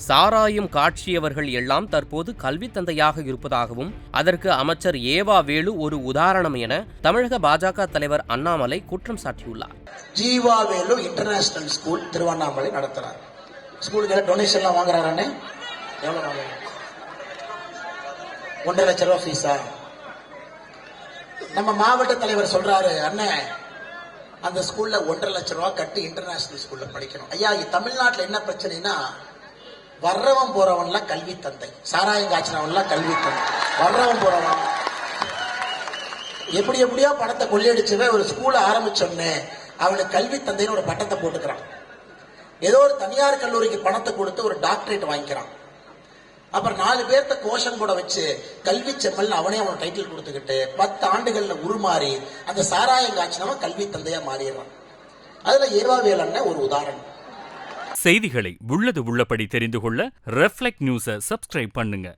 சாராயம் காட்சியவர்கள் எல்லாம் தற்போது கல்வி தந்தையாக இருப்பதாகவும் அதற்கு அமைச்சர் ஏவா வேலு ஒரு உதாரணம் என தமிழக பாஜக தலைவர் அண்ணாமலை குற்றம் சாட்டியுள்ளார். ஜீவா வேலு இன்டர்நேஷனல் ஸ்கூல் திருவண்ணாமலை நடத்துறார். ஸ்கூலுக்கு டொனேஷன் எல்லாம் வாங்குறாரு. எவ்வளவு வாங்குறாரு? 1.5 லட்சம் ரூபாய் ஃபீஸா? நம்ம மாவட்ட தலைவர் சொல்றாரு, அண்ணன் அந்த ஸ்கூல்ல 1.5 லட்சம் ரூபாய் கட்டி இன்டர்நேஷனல் ஸ்கூல்ல படிக்கணும். ஐயா, தமிழ்நாட்டில் என்ன பிரச்சனைனா, வர்றவன் போறவன்லாம் கல்வி தந்தை, சாராயம் காய்ச்சினவன்லாம் கல்வி தந்தை, வர்றவன் போறவன் எப்படியோ பணத்தை கொள்ளையடிச்சவன் ஒரு ஸ்கூலை ஆரம்பிச்சோன்னு அவனுக்கு கல்வி தந்தைன்னு ஒரு பட்டத்தை போட்டுக்கிறான். ஏதோ ஒரு தனியார் கல்லூரிக்கு பணத்தை கொடுத்து ஒரு டாக்டரேட் வாங்கிக்கிறான். அப்புறம் 4 பேர்த்த கோஷம் கூட வச்சு கல்வி செம்மல் அவனே அவன் டைட்டில் கொடுத்துக்கிட்டு 10 ஆண்டுகள்ல உருமாறி அந்த சாராயம் காய்ச்சினவன் கல்வி தந்தையா மாறிடுறான். அதுல ஏவா வேலு ஒரு உதாரணம். செய்திகளை உள்ளது உள்ளபடி தெரிந்து கொள்ள ரெஃப்ளெக்ட் நியூஸை சப்ஸ்கிரைப் பண்ணுங்க.